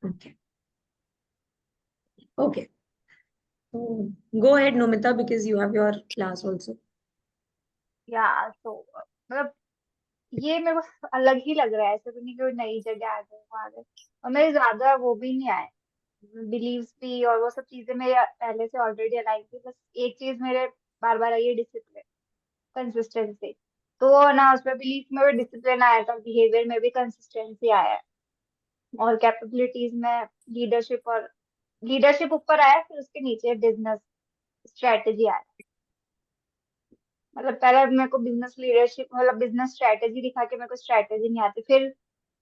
Okay. Okay. So go ahead, Nomita, because you have your class also. या तो मतलब ये मेरे को अलग ही लग रहा है, ऐसा तो नहीं कोई नई जगह आ गए वहां गए। और मेरे ज्यादा वो भी नहीं आए, बिलीव्स भी और वो सब चीजें मेरे पहले से ऑलरेडी अलाइन थी। बस एक चीज मेरे बार बार आई है, डिसिप्लिन, कंसिस्टेंसी। तो ना उसमें बिलीफ में भी डिसिप्लिन आया था, बिहेवियर में भी कंसिस्टेंसी आया है, और कैपेबिलिटीज में लीडरशिप। और लीडरशिप ऊपर आया, फिर उसके नीचे बिजनेस स्ट्रेटेजी आया। मतलब पहले मेरे को बिजनेस लीडरशिप मतलब बिजनेस स्ट्रेटेजी दिखा के मेरे को स्ट्रेटेजी नहीं आती, फिर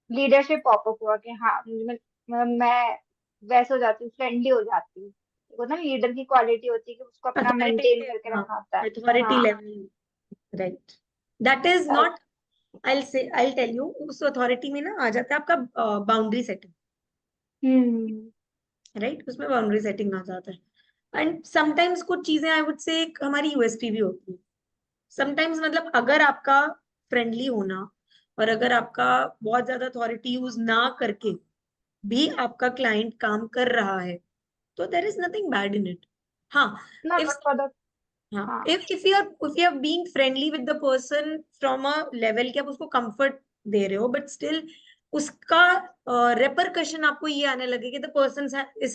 लीडरशिप पॉपअप हुआ कि हाँ मतलब मैं वैसे हो जाती हूँ, फ्रेंडली हो जाती हूँ। देखो ना, लीडर की क्वालिटी होती है कि उसको अपना अथॉरिटी मेंटेन पे, करके हाँ, रखना होता है। अथॉरिटी हाँ। Level, right. That is not, I'll tell you, उस अथॉरिटी में ना आ जाता है आपका बाउंड्री सेटिंग, हम्म। राइट। उसमें बाउंड्री सेटिंग आ जाता है। एंड समटाइम्स कुछ चीजें आई वुड से हमारी यूएसपी भी होती है। समटाइम्स मतलब अगर आपका फ्रेंडली होना और अगर आपका बहुत ज्यादा अथॉरिटी यूज ना करके भी आपका क्लाइंट काम कर रहा है, तो there is nothing bad in it. हाँ, ना इफ, बट फॉर द। हाँ, हाँ। if you are being friendly with the person from a level कि आप उसको comfort दे रहे हो, but still उसका repercussion आपको ये आने लगे कि the person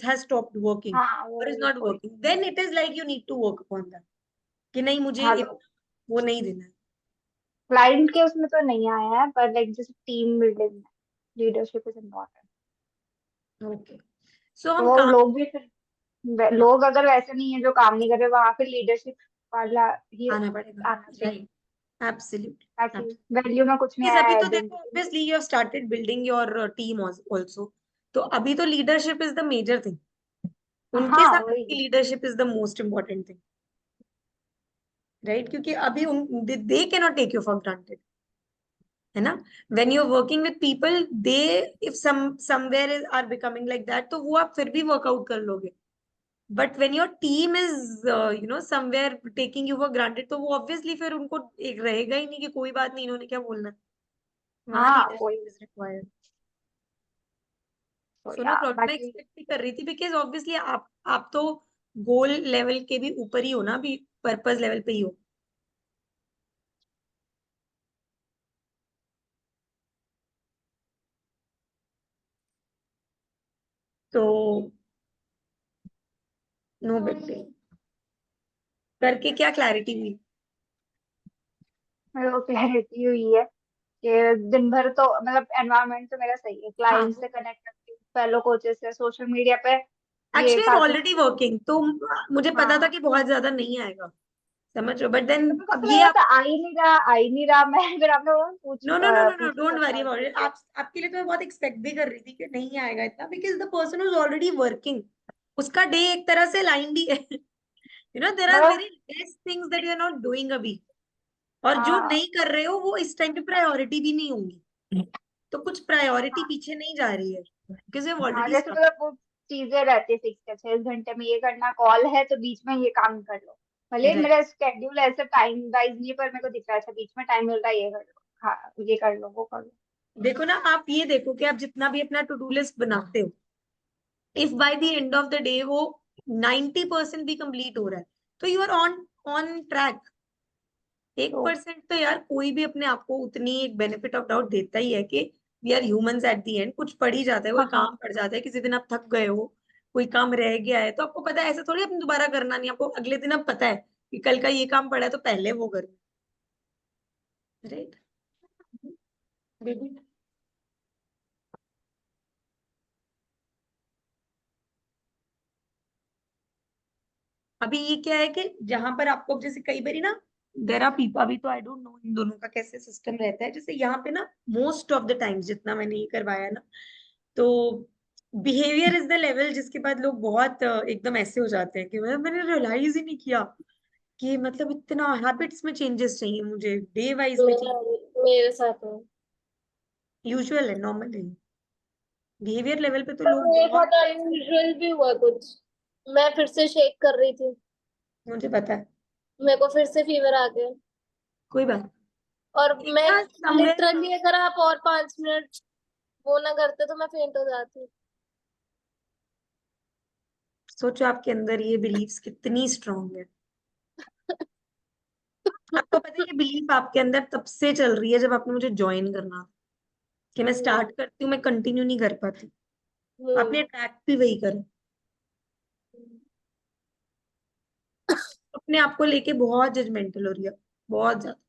has stopped working हाँ or is वही not वही। working, then it is like you need to work upon that कि नहीं, मुझे हाँ तो इतना वो नहीं देना है। क्लाइंट के उसमें तो नहीं आया है, पर लाइक जैसे टीम बिल्डिंग में लीडरशिप इज इम्पोर्टेंट। ओके, सो तो हम वो काम, लोग भी फिर हाँ, लोग अगर वैसे नहीं है जो काम नहीं कर रहे, वहां फिर लीडरशिप वाला ही आना पड़ेगा, आना चाहिए, राइट, एब्सोल्युटली। ताकि वैल्यू में कुछ नहीं अभी आया, तो देखो, आइडेंटिटी में। Obviously you have started building your team also, तो अभी तो leadership is the major thing. उनके हाँ साथ आपकी वही। Leadership is the most important thing, right, क्योंकि अभी उन they can not take you for granted, है ना। When you are working with people, they, if somewhere are becoming like that, तो वो आप फिर भी वर्कआउट कर लोगे। But when your team is somewhere taking you for granted, तो वो ऑब्वियसली फिर उनको एक रहेगा ही नहीं कि कोई बात नहीं, इन्होंने क्या बोलना है। वहां हाँ वही। Leadership is required. तो सो नो या प्रॉब्लम, मैं बाकी। एक्सपेक्ट भी कर रही थी बिकॉज ऑब्वियसली आप तो गोल लेवल के भी ऊपर ही हो ना, अभी पर्पस लेवल पे ही हो। तो नो बिग डील, करके क्या क्लैरिटी हुई। मेरे को क्लैरिटी हुई है कि दिन भर तो मतलब एनवायरनमेंट तो मेरा सही है, हाँ, क्लाइंट से कनेक्ट करती हूँ, फेलो कोचेस से, सोशल मीडिया पे ये एक्चुअली फालतू ऑलरेडी चीजें। वर्किंग, तो मुझे पता था हाँ कि बहुत ज्यादा नहीं आएगा, समझ रहे हो, बट देन तो मेरे को अब तो ये लगा आप, था आ ही नहीं रहा, आ ही नहीं रहा। मैं फिर आपने वो no no no no no, पूछ भी डोंट वरी सकता अबाउट हूँ। इट। आप, आपके लिए तो मैं बहुत एक्सपेक्ट भी कर रही थी कि नहीं आएगा इतना, because the person is already working, उसका डे एक तरह से लाइंड ही है। देयर आर मतलब very less things that you are not doing अभी, और जो हाँ नहीं कर रहे हो वो इस टाइम पे प्रायोरिटी भी नहीं होंगी, तो कुछ प्रायोरिटी हाँ पीछे नहीं जा रही है, बिकॉज यू हैव हाँ, ऑलरेडी जैसे स्टार्ट। मतलब वो चीजें रहती है फिक्स है, 6 घंटे में ये करना, कॉल है तो बीच में ये काम कर लो। भले राइट, मेरा स्केड्यूल ऐसे टाइम वाइज नहीं है, पर मेरे को दिख रहा है अच्छा बीच में टाइम मिल रहा है, ये कर लो, हाँ ये कर लो वो कर लो। देखो ना, आप ये देखो कि आप जितना भी अपना टू डू लिस्ट बनाते हो, if by the end of the day वो 90% भी कंप्लीट हो रहा है, तो you are on on track. एक तो परसेंट तो यार कोई भी अपने आप को उतनी एक बेनिफिट ऑफ डाउट देता ही है कि we are humans at the end, कुछ पड़ ही जाता है, कोई हाँ हाँ काम पड़ जाता है, किसी दिन आप थक गए हो, कोई काम रह गया है, तो आपको पता है ऐसा थोड़ी आपने दोबारा करना नहीं, आपको अगले दिन अब पता है कि कल का ये काम पड़ा है तो पहले वो करूँ, राइट। बिल्कुल। अभी ये क्या है कि जहां पर आपको जैसे कई बार ना, देर आर पीपल, अभी तो आई डोंट नो इन दोनों का कैसे सिस्टम रहता है, जैसे यहाँ पे ना मोस्ट ऑफ द टाइम्स जितना मैंने ये करवाया ना, तो बिहेवियर इज द लेवल जिसके बाद लोग बहुत एकदम ऐसे हो जाते हैं कि मैंने रियलाइज ही नहीं किया कि मतलब इतना हैबिट्स में चेंजेस चाहिए मुझे, डे वाइज में मेरा चाहिए। मेरे साथ है। यूजुअल है, नॉर्मल है, बिहेवियर लेवल पे तो पर लोग मेरे बहुत, साथ अनयूजुअल भी हुआ कुछ। मैं फिर से शेक कर रही थी, मुझे पता है, मेरे को फिर से फीवर आ गया। कोई बात और नहीं, मैं ना समवेयर, लिटरली अगर आप और 5 मिनट वो ना करते तो मैं फेंट हो जाती। सोचो आपके अंदर ये बिलीव्स कितनी स्ट्रांग है। आपको पता है ये बिलीफ आपके अंदर तब से चल रही है जब आपने मुझे ज्वाइन करना था, कि मैं स्टार्ट करती हूँ मैं कंटिन्यू नहीं कर पाती। आपने अट्रैक्ट भी वही करा। अपने आप को लेके बहुत जजमेंटल हो रही है, बहुत ज्यादा।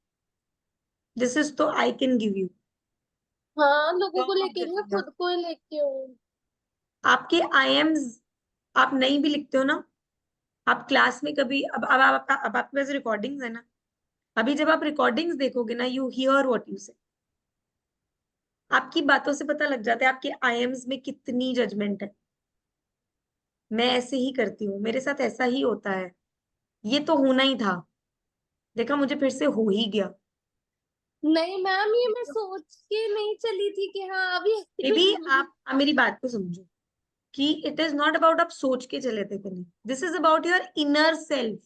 दिस इज तो आई कैन गिव यू हाँ, लोगों को बहुत लेके नहीं, मैं जजिंग। खुद को ही लेके हूँ। आपके आई एम्स आप नहीं भी लिखते हो ना, आप क्लास में कभी अब आपके पास रिकॉर्डिंग्स है ना, अभी जब आप रिकॉर्डिंग्स देखोगे ना, यू हियर व्हाट यू से, आपकी बातों से पता लग जाता है आपके आई एम्स में कितनी जजमेंट है। मैं ऐसे ही करती हूँ, मेरे साथ ऐसा ही होता है, ये तो होना ही था, देखा मुझे फिर से हो ही गया। नहीं मैम, ये मैं सोच के नहीं चली थी कि हाँ अभी मे बी आप मेरी बात को समझो कि इट इज नॉट अबाउट आप सोच के चले थे कि नहीं, this is about your inner self.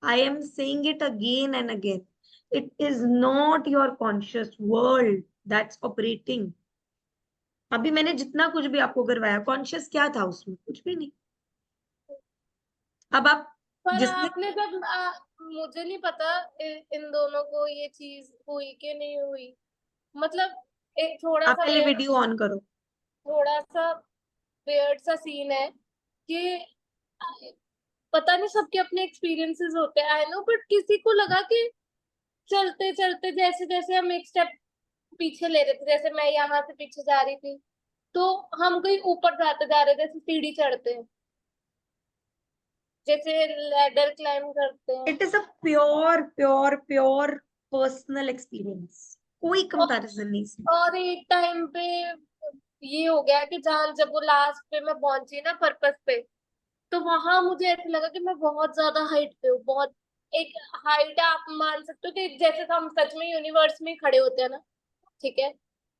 I am saying it again and again, it is not your conscious world that's operating. अभी मैंने जितना कुछ भी आपको करवाया, कॉन्शियस क्या था उसमें? कुछ भी नहीं। अब आप पर जिसने आपने जब मुझे नहीं पता इन दोनों को ये चीज हुई कि नहीं हुई। मतलब एक थोड़ा आप सा पहले वीडियो ऑन करो। थोड़ा सा weird सा सीन है कि पता नहीं, सबके अपने एक्सपीरियंसेस होते हैं आई नो, बट किसी को लगा कि चलते चलते जैसे जैसे हम एक स्टेप पीछे ले रहे थे, जैसे मैं यहाँ से पीछे जा रही थी, तो हम कहीं ऊपर जाते जा रहे थे, जैसे सीढ़ी चढ़ते हैं, जैसे लैडर क्लाइंब करते हैं। It is a pure pure pure personal experience, कोई और, कंपैरिजन नहीं इसमें। और एक टाइम पे ये हो गया कि जहाँ जब वो लास्ट पे मैं पहुंची ना पर्पस पे, तो वहां मुझे ऐसा लगा कि मैं बहुत ज्यादा हाइट पे हूँ, बहुत एक हाइट आप मान सकते हो कि जैसे हम सच में यूनिवर्स में खड़े होते हैं ना, ठीक है।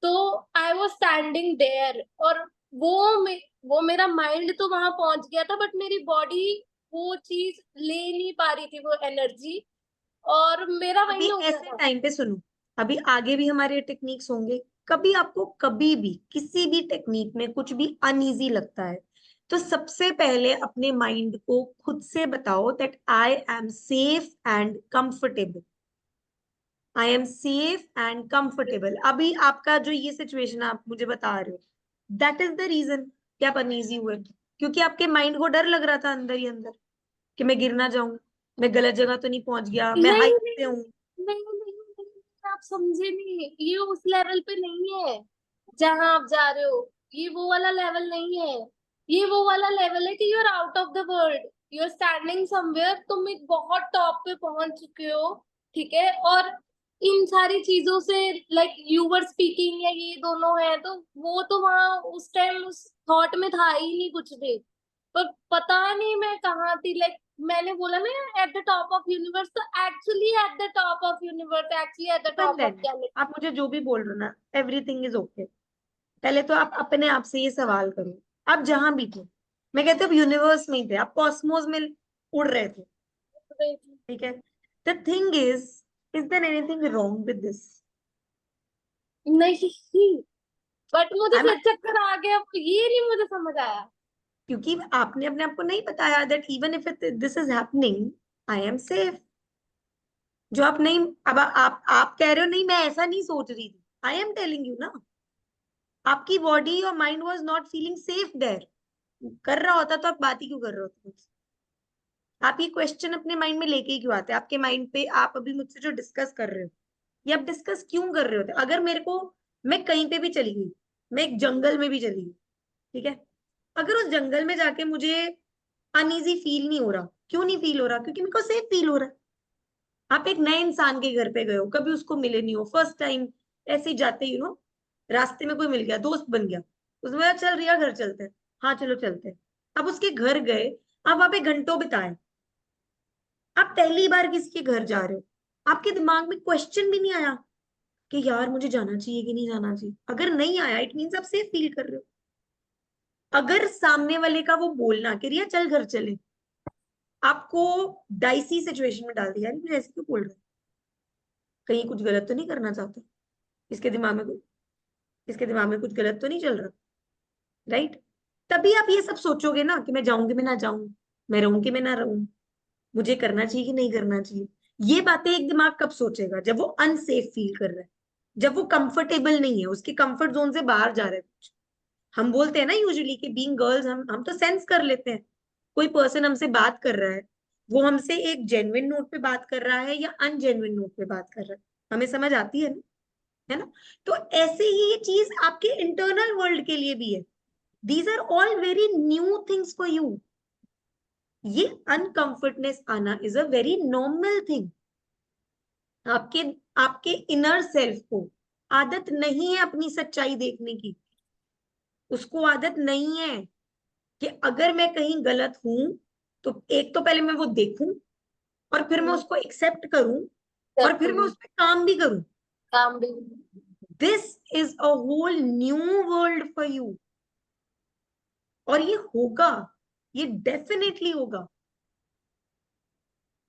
तो आई वॉज स्टैंडिंग देयर, और वो वो मेरा माइंड तो वहां पहुंच गया था, बट मेरी बॉडी वो चीज ले नहीं पा रही थी, वो एनर्जी, और मेरा अभी वही हो गया ऐसे था। टाइम पे सुनो, अभी आगे भी हमारे टेक्निक्स होंगे, कभी आपको कभी भी किसी भी टेक्निक में कुछ भी अनईजी लगता है, तो सबसे पहले अपने माइंड को खुद से बताओ that I am safe and comfortable. I am safe and comfortable. अभी आपका जो ये सिचुएशन आप मुझे बता रहे हो, दैट इज द रीजन कि आप अनईजी हुए, क्योंकि आपके माइंड को डर लग रहा था अंदर ही अंदर कि मैं गिर ना जाऊं, मैं गलत जगह तो नहीं पहुंच गया, मैं नहीं हाइट पे नहीं हूँ। नहीं नहीं नहीं, आप समझे नहीं, ये उस लेवल पे नहीं है जहां आप जा रहे हो। ये वो वाला लेवल नहीं है, ये वो वाला लेवल है कि you are out of the world, you are standing somewhere, तुम एक बहुत टॉप पे पहुंच चुके हो, ठीक है। और इन सारी चीजों से लाइक यू वर स्पीकिंग या ये दोनों है, तो वो तो वहां उस टाइम उस थॉट में था ही नहीं कुछ भी। पर पता नहीं मैं कहाँ थी, लाइक मैंने बोला ना at the top of universe, तो actually at the top of universe, actually at the even top of then galaxy. आप मुझे जो भी बोल रहे हो ना, एवरीथिंग इज ओके। पहले तो आप अपने आप से ये सवाल करो, आप जहां भी थे, मैं कहते अब यूनिवर्स में ही थे, आप कॉस्मोस में उड़ रहे थे, ठीक है। The thing is there anything wrong with this? नहीं, बट मुझे आई एम, फिर चक्कर आ गया, ये नहीं मुझे समझ आया। क्योंकि आपने अपने आप को नहीं बताया that even if this is happening, I am safe. जो आप नहीं, अब आप कह रहे हो नहीं मैं ऐसा नहीं सोच रही थी, आई एम टेलिंग यू ना, आपकी बॉडी और mind was not feeling safe there. कर रहा होता तो आप बात ही क्यों कर रहे होते मुझसे? आप ये क्वेश्चन अपने माइंड में लेके ही क्यों आते? आपके माइंड पे आप अभी मुझसे जो डिस्कस कर रहे हो, ये आप डिस्कस क्यों कर रहे होते? अगर मेरे को, मैं कहीं पे भी चली गई, मैं एक जंगल में भी चली गई, ठीक है, अगर उस जंगल में जाके मुझे अनईजी फील नहीं हो रहा, क्यों नहीं फील हो रहा? क्योंकि मेरे को सेफ फील हो रहा है। आप एक नए इंसान के घर पे गए हो, कभी उसको मिले नहीं हो, फर्स्ट टाइम ऐसे ही जाते, रास्ते में कोई मिल गया, दोस्त बन गया, उसमें बोला, चल रिया घर चलते हैं, हाँ चलो चलते हैं। अब उसके घर गए, आप वहां पे घंटों बिताए, आप पहली बार किसी के घर जा रहे हो, आपके दिमाग में क्वेश्चन भी नहीं आया कि यार मुझे जाना चाहिए कि नहीं जाना चाहिए? अगर नहीं आया, इट मीन्स आप सेफ फील कर रहे हो। अगर सामने वाले का वो बोलना कि रिया चल घर चले, आपको डाइसी सिचुएशन में डाल दिया, यार मुझे ऐसे क्यों बोल रहे हो? कहीं कुछ गलत तो नहीं करना चाहता? इसके दिमाग में कुछ, इसके दिमाग में कुछ गलत तो नहीं चल रहा, राइट? तभी आप ये सब सोचोगे ना कि मैं जाऊंगी मैं ना जाऊं, मैं रहूंगी मैं ना रहूं, मुझे करना चाहिए कि नहीं करना चाहिए। ये बातें एक दिमाग कब सोचेगा? जब वो अनसेफ फील कर रहा है, जब वो कंफर्टेबल नहीं है, उसके कंफर्ट जोन से बाहर जा रहा है कुछ। हम बोलते हैं ना यूजुअली कि बीइंग गर्ल्स हम तो सेंस कर लेते हैं, कोई पर्सन हमसे बात कर रहा है, वो हमसे एक जेन्युइन नोट पे बात कर रहा है या अनजेन्युइन नोट पे बात कर रहा है, हमें समझ आती है ना? तो ऐसे ही ये चीज आपके इंटरनल वर्ल्ड के लिए भी है। These are all very new things for you. ये अनकंफर्टनेस आना is a very normal thing. आपके आपके इनर सेल्फ को आदत नहीं है अपनी सच्चाई देखने की। उसको आदत नहीं है कि अगर मैं कहीं गलत हूं तो एक तो पहले मैं वो देखूं, और फिर मैं उसको एक्सेप्ट करूं, और फिर मैं उस पर काम भी करूं। काम भी। This is a whole new world for you. और ये होगा, ये डेफिनेटली होगा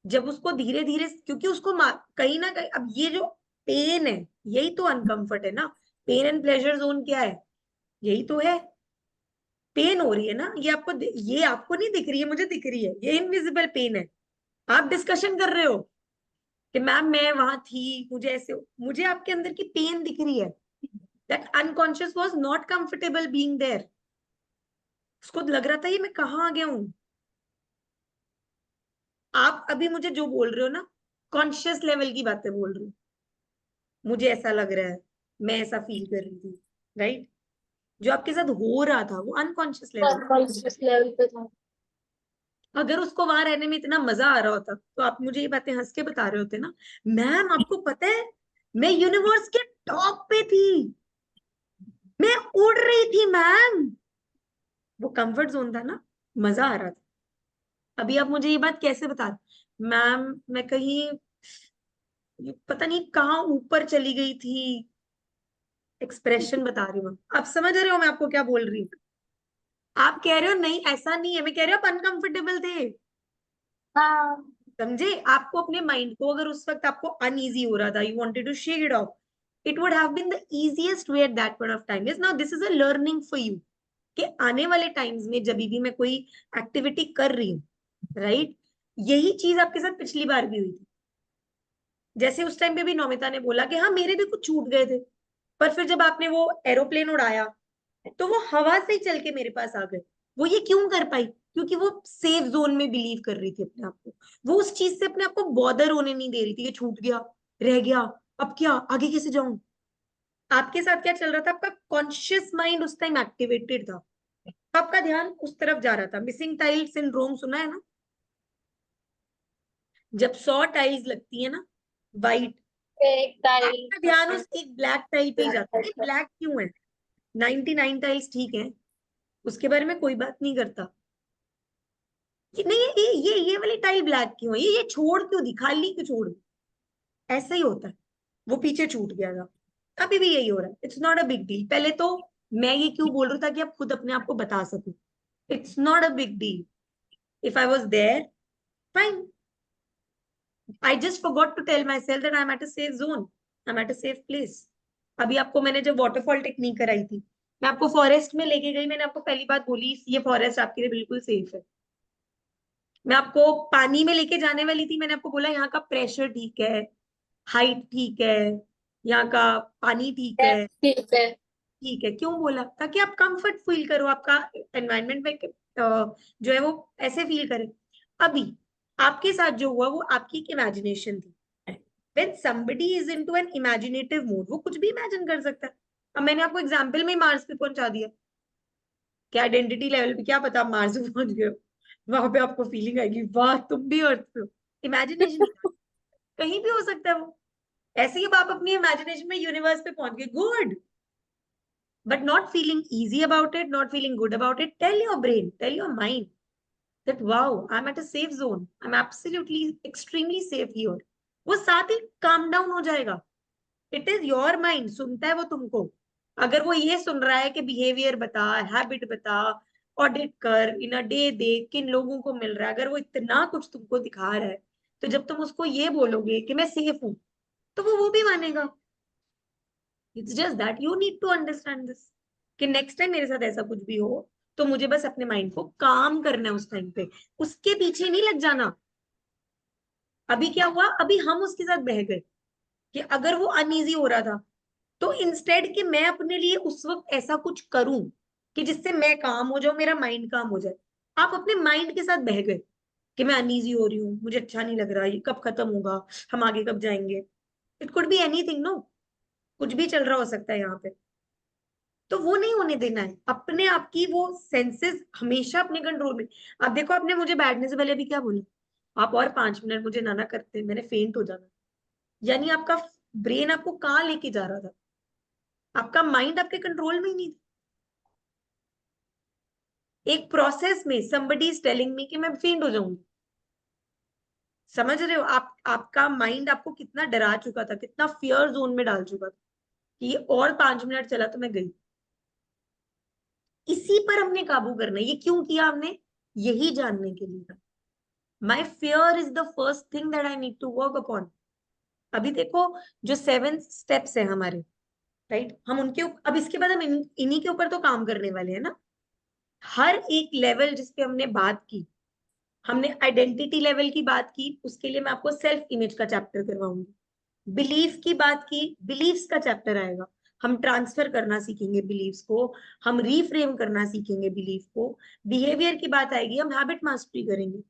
जब उसको धीरे धीरे, क्योंकि उसको कहीं ना कहीं अब ये जो पेन है, यही तो अनकंफर्ट है ना। पेन एंड प्लेजर जोन क्या है? यही तो है। पेन हो रही है ना, ये आपको नहीं दिख रही है, मुझे दिख रही है, ये इनविजिबल पेन है। आप डिस्कशन कर रहे हो कि मैम मैं वहां थी, मुझे ऐसे, मुझे आपके अंदर की पेन दिख रही है। That unconscious was not comfortable being there. उसको लग रहा था ये मैं कहाँ आ गया हूं। आप अभी मुझे जो बोल रहे हो ना, कॉन्शियस लेवल की बातें बोल रहे हो। मुझे ऐसा लग रहा है, मैं ऐसा फील कर रही थी, राइट? जो आपके साथ हो रहा था वो अनकॉन्शियस लेवल। कॉन्शियस लेवल पे था। अगर उसको वहां रहने में इतना मजा आ रहा होता तो आप मुझे ये बातें हंस के बता रहे होते ना, मैम आपको पता है मैं यूनिवर्स के टॉप पे थी, मैं उड़ रही थी मैम। वो कंफर्ट जोन था ना, मजा आ रहा था। अभी आप मुझे ये बात कैसे बता रहे, मैम मैं कहीं पता नहीं कहाँ ऊपर चली गई थी। एक्सप्रेशन बता रही हूँ, आप समझ रहे हो मैं आपको क्या बोल रही हूँ? आप कह रहे हो नहीं ऐसा नहीं है, मैं कह रही हूँ आप अनकंफर्टेबल थे। हाँ। समझे? आपको अपने माइंड को, अगर उस वक्त आपको अनईजी हो रहा था, you wanted to shake it off, it would have been the easiest way at that point of time. Is now this is a learning for you कि आने वाले टाइम्स में जब भी मैं कोई एक्टिविटी कर रही हूँ, राइट, यही चीज आपके साथ पिछली बार भी हुई थी। जैसे उस टाइम पे भी नौमिता ने बोला कि हाँ मेरे भी कुछ छूट गए थे, पर फिर जब आपने वो एरोप्लेन उड़ाया तो वो हवा से ही चल के मेरे पास आ गए। वो ये क्यों कर पाई? क्योंकि वो सेफ जोन में बिलीव कर रही थी अपने आप को। वो उस चीज से अपने आप को बॉदर होने नहीं दे रही थी कि छूट गया, रह गया, अब क्या आगे कैसे जाऊं। आपके साथ क्या चल रहा था? आपका कॉन्शियस माइंड उस टाइम एक्टिवेटेड था, तो आपका ध्यान उस तरफ जा रहा था। मिसिंग टाइल सिंड्रोम सुना है ना? जब 100 टाइल्स लगती है ना, वाइट, एक टाइल। आपका ध्यान उस एक ब्लैक टाइल पे ही जाता है। ब्लैक क्यों है? 99 टाइल्स ठीक है, उसके बारे में कोई बात नहीं करता कि नहीं ये वाली टाइल ब्लैक क्यों है, ये छोड़ क्यों दी, खाली क्यों छोड़ दी। ऐसा ही होता है। वो पीछे छूट गया था, अभी भी यही हो रहा है। It's not a big deal. पहले तो मैं ये क्यों बोल रहा था कि आप खुद अपने आप को बता सको, it's not a big deal. If I was there, fine. I just forgot to tell myself that I am at a safe zone, I am at a safe place. अभी आपको मैंने जब वाटरफॉल टेक्निक कराई थी, मैं आपको forest में लेके गई, मैंने आपको पहली बात बोली ये फॉरेस्ट आपके लिए बिल्कुल सेफ है। मैं आपको पानी में लेके जाने वाली थी, मैंने आपको बोला यहाँ का प्रेशर ठीक है, हाइट ठीक है, यहाँ का पानी ठीक है। ठीक है। ठीक है क्यों बोला? ताकि आप कंफर्ट फील करो, आपका एनवायरनमेंट में जो है वो ऐसे फील करे। अभी आपके साथ जो हुआ वो आपकी एक इमेजिनेशन थी। when somebody is into an imaginative mood, वो कुछ भी इमेजिन कर सकता है। अब मैंने आपको एग्जाम्पल में मार्स पे पहुंचा दिया, क्या आइडेंटिटी लेवल पे क्या पता आप मार्स पे पहुंच गए हो, वहां पे आपको फीलिंग आएगी वाह तुम भी अर्थ पे हो। इमेजिनेशन कहीं भी हो सकता है वो। ऐसे ही अब आप अपनी इमेजिनेशन में यूनिवर्स पे पहुंच गए, good. But not feeling easy about it, not feeling good about it, tell your brain, tell your mind that wow, I'm at a safe zone. I'm absolutely extremely safe here. वो साथ ही calm down हो जाएगा। It is your mind, सुनता है वो तुमको। अगर वो ये सुन रहा है कि बिहेवियर बता, हैबिट बता, ऑडिट कर, इन अ डे देख किन लोगों को मिल रहा है, अगर वो इतना कुछ तुमको दिखा रहा है, तो जब तुम उसको ये बोलोगे कि मैं सेफ हूं, तो वो भी मानेगा। It's just that you need to understand this कि नेक्स्ट टाइम मेरे साथ ऐसा कुछ भी हो तो मुझे बस अपने माइंड को काम करना है उस टाइम पे, उसके पीछे नहीं लग जाना। अभी क्या हुआ, अभी हम उसके साथ बह गए कि अगर वो अनईजी हो रहा था तो इंस्टेड कि मैं अपने लिए उस वक्त ऐसा कुछ करूं कि जिससे मैं काम हो जाऊं, मेरा माइंड काम हो जाए, आप अपने माइंड के साथ बह गए कि मैं अनईजी हो रही हूँ, मुझे अच्छा नहीं लग रहा, ये कब खत्म होगा, हम आगे कब जाएंगे। It could be anything, no, कुछ भी चल रहा हो सकता है यहाँ पे। तो वो नहीं होने देना है, अपने आप की वो सेंसेस हमेशा अपने कंट्रोल में। आप देखो, आपने मुझे बैठने से पहले अभी क्या बोला, आप और 5 मिनट मुझे ना करते मैंने फेंट हो जाना। यानी आपका ब्रेन आपको कहाँ लेके जा रहा था, आपका माइंड आपके कंट्रोल में ही नहीं था। एक प्रोसेस में somebody is telling me कि मैं फेंट हो जाऊंगी। समझ रहे हो आप, आपका माइंड आपको कितना डरा चुका था, कितना फियर जोन में डाल चुका था कि ये और 5 मिनट चला तो मैं गई। इसी पर हमने काबू करना है। ये क्यों किया हमने, यही जानने के लिए। My fear is the first thing that I need to work upon. अभी देखो, जो 7 स्टेप्स है हमारे, राइट, हम उनके अब इसके बाद हम इन्हीं के ऊपर तो काम करने वाले हैं ना। हर एक लेवल जिसपे हमने बात की, हमने आइडेंटिटी लेवल की बात की, उसके लिए मैं आपको सेल्फ इमेज का चैप्टर करवाऊंगी। बिलीफ की बात की, बिलीफ्स का चैप्टर आएगा, हम ट्रांसफर करना सीखेंगे बिलीफ्स को, हम रीफ्रेम करना सीखेंगे बिलीफ को। बिहेवियर की बात आएगी, हम हैबिट मास्टरी करेंगे।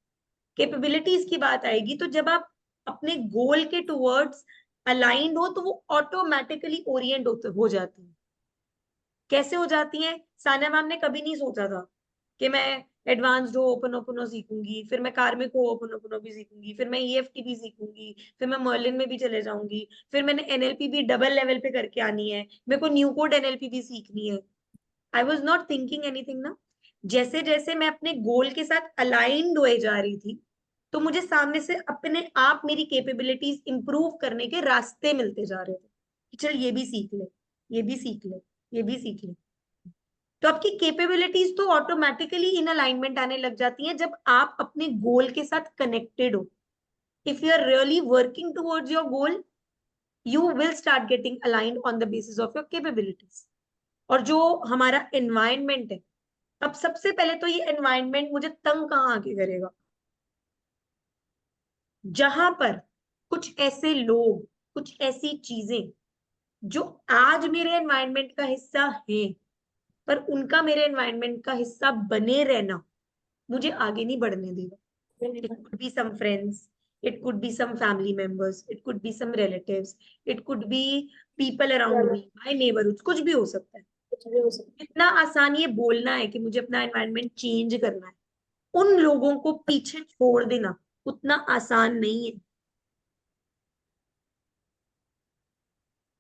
कैपेबिलिटीज की बात आएगी, तो जब आप अपने गोल के टुवर्ड्स अलाइंड हो तो वो ऑटोमेटिकली ओरिएंट हो जाती है। कैसे हो जाती हैं, सानिया मैम ने कभी नहीं सोचा था कि मैं एडवांस्ड हो ओपन ओपन सीखूंगी, फिर मैं कार्मिक हो ओपन ओपन भी सीखूंगी, फिर मैं ईएफटी भी सीखूंगी, फिर मैं मर्लिन में भी चले जाऊंगी, फिर मैंने एनएलपी भी डबल लेवल पे करके आनी है, मेरे को न्यू कोड एनएलपी भी सीखनी है। I was not thinking anything ना। जैसे जैसे मैं अपने गोल के साथ अलाइंड हुए जा रही थी, तो मुझे सामने से अपने आप मेरी कैपेबिलिटीज इंप्रूव करने के रास्ते मिलते जा रहे थे कि चल ये भी सीख ले, ये भी सीख ले, ये भी सीख ले। तो आपकी कैपेबिलिटीज तो ऑटोमेटिकली इन अलाइनमेंट आने लग जाती हैं जब आप अपने गोल के साथ कनेक्टेड हो। If you are really working towards your goal, you will start getting aligned on the basis of your capabilities. और जो हमारा एनवायरनमेंट है, अब सबसे पहले तो ये एनवायरनमेंट मुझे तंग कहाँ आके करेगा, जहां पर कुछ ऐसे लोग, कुछ ऐसी चीजें जो आज मेरे एनवायरनमेंट का हिस्सा है, पर उनका मेरे एनवायरनमेंट का हिस्सा बने रहना मुझे आगे नहीं बढ़ने देगा। It could be some friends, it could be some family members, it could be some relatives, it could be people around me, my neighborhoods, कुछ भी हो सकता है। इतना आसान ये बोलना है कि मुझे अपना एनवायरनमेंट चेंज करना है, उन लोगों को पीछे छोड़ देना उतना आसान नहीं है।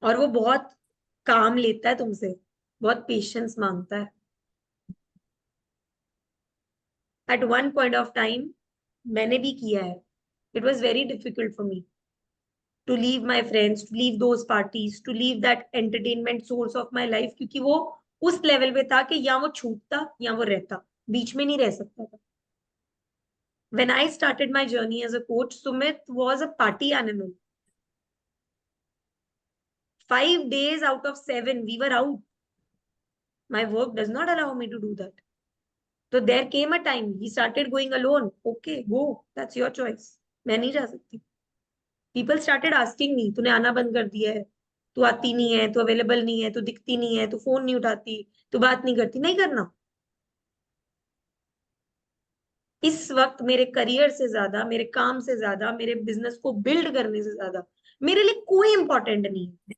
और वो बहुत काम लेता है तुमसे, बहुत पेशेंस मांगता है। At one point of time मैंने भी किया है, it was very difficult for me to leave my friends, to leave those parties, to leave that entertainment source of my life, क्योंकि वो उस लेवल पे था कि या वो छूटता या वो रहता, बीच में नहीं रह सकता था। When I started my journey as a coach, Sumit was a party animal. 5 days out of 7 we were out. My work does not allow me to do that. So there came a time he started going alone. Okay, go, that's your choice. मैं नहीं जा सकती। People started asking me, तूने आना बंद कर दिया है, तू आती नहीं है, तू अवेलेबल नहीं है, तू दिखती नहीं है, तू फोन नहीं उठाती, तू बात नहीं करती। नहीं करना। इस वक्त मेरे करियर से ज्यादा, मेरे काम से ज्यादा, मेरे बिजनेस को बिल्ड करने से ज्यादा मेरे लिए कोई इंपॉर्टेंट नहीं है।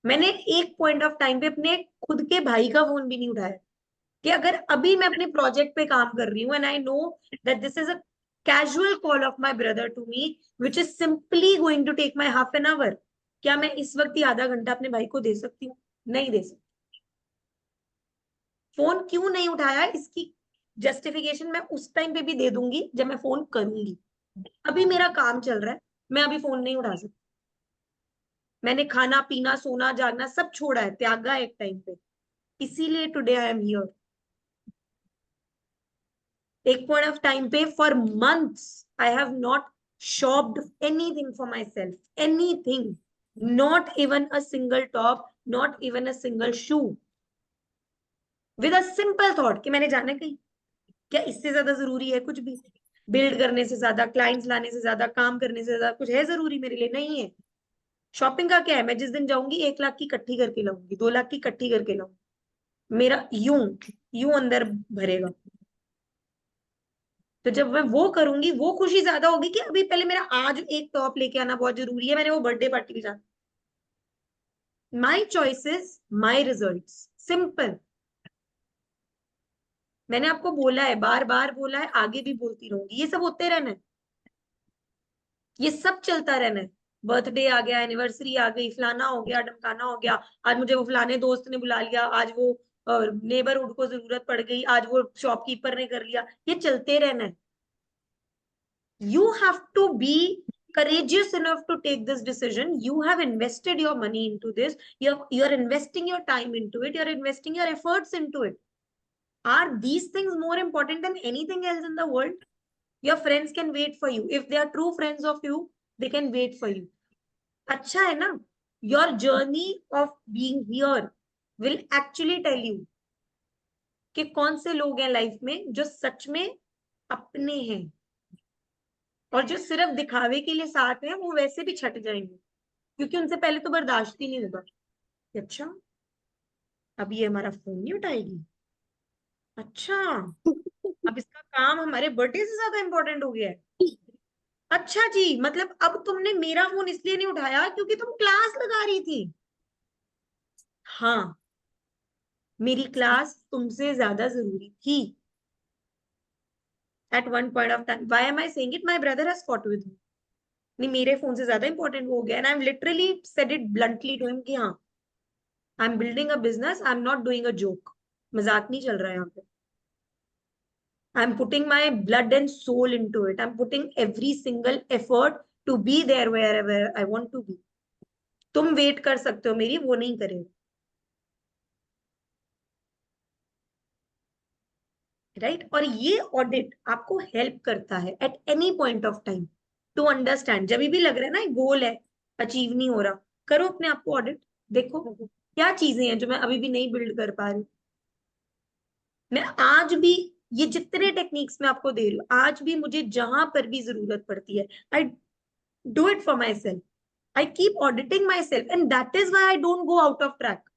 मैंने एक पॉइंट ऑफ टाइम पे अपने खुद के भाई का फोन भी नहीं उठाया कि अगर अभी मैं अपने प्रोजेक्ट पे काम कर रही हूँ and I know that this is a casual call of my brother to me which is simply going to take my half an hour, क्या मैं इस वक्त ही आधा घंटा अपने भाई को दे सकती हूँ? नहीं दे सकती। फोन क्यों नहीं उठाया, इसकी जस्टिफिकेशन मैं उस टाइम पे भी दे दूंगी जब मैं फोन करूंगी। अभी मेरा काम चल रहा है, मैं अभी फोन नहीं उठा सकती। मैंने खाना पीना सोना जागना सब छोड़ा है, त्यागा है एक टाइम पे, इसीलिए टुडे आई एम हियर। एक पॉइंट ऑफ टाइम पे for months I have not शॉप्ड anything for my self, anything, not even a single top, not even a single shoe, with a simple thought कि मैंने जाना कहीं, क्या इससे ज्यादा जरूरी है कुछ भी? बिल्ड करने से ज्यादा, क्लाइंट्स लाने से ज्यादा, काम करने से ज्यादा कुछ है जरूरी मेरे लिए? नहीं है। शॉपिंग का क्या है, मैं जिस दिन जाऊंगी 1 लाख की इकट्ठी करके लाऊंगी, 2 लाख की इकट्ठी करके लाऊंगी, मेरा यूं यूं अंदर भरेगा। तो जब मैं वो करूंगी, वो खुशी ज्यादा होगी कि अभी पहले मेरा आज एक टॉप लेके आना बहुत जरूरी है, मैंने वो बर्थडे पार्टी में जाना। माई चॉइसेस, माई रिजल्ट, सिंपल। मैंने आपको बोला है, बार बार बोला है, आगे भी बोलती रहूंगी, ये सब होते रहना है, ये सब चलता रहना है। बर्थडे आ गया, एनिवर्सरी आ गई, फलाना हो गया, ढमकाना हो गया, आज मुझे वो फलाने दोस्त ने बुला लिया, आज वो नेबरहुड को जरूरत पड़ गई, आज वो शॉपकीपर ने कर लिया, ये चलते रहना है। You have to be courageous enough to take this decision. You have invested your money into this. You're investing your time into it. You're investing your efforts into it. Are these things more important than anything else in the world? Your friends can wait for you. If they are true friends of you, they can wait for you. अच्छा है ना? Your journey of being here will actually tell you कि कौन से लोग हैं life में जो सच में अपने हैं, और जो सिर्फ दिखावे के लिए साथ हैं वो वैसे भी छट जाएंगे, क्योंकि उनसे पहले तो बर्दाश्त ही नहीं होगा कि अच्छा अब ये हमारा फोन नहीं उठाएगी, अच्छा अब इसका काम हमारे बर्थडे से ज्यादा इंपॉर्टेंट हो गया है, अच्छा जी मतलब अब तुमने मेरा फोन इसलिए नहीं उठाया क्योंकि तुम क्लास लगा रही थी। हाँ, मेरी क्लास तुमसे ज्यादा जरूरी थी at one point of time. Why am I saying it? My brother has fought with me. नहीं, मेरे फोन से ज्यादा इंपॉर्टेंट हो गया, and I am literally said it bluntly to him कि हाँ, I am building a business, I am not doing a joke. मजाक नहीं चल रहा है यहाँ पे। I am putting my blood and soul into it, I am putting every single effort to be there wherever I want to be. तुम wait कर सकते हो मेरी, वो नहीं करेगा। राइट और ये ऑडिट आपको हेल्प करता है at any point of time to understand. जब भी लग रहा है ना गोल है अचीव नहीं हो रहा, करो अपने आप को ऑडिट, देखो क्या चीजें हैं जो मैं अभी भी नहीं बिल्ड कर पा रही। मैं आज भी, ये जितने टेक्निक्स मैं आपको दे रही हूँ, आज भी मुझे जहां पर भी जरूरत पड़ती है, I do it for myself, I keep auditing myself, and that is why I don't go out of track.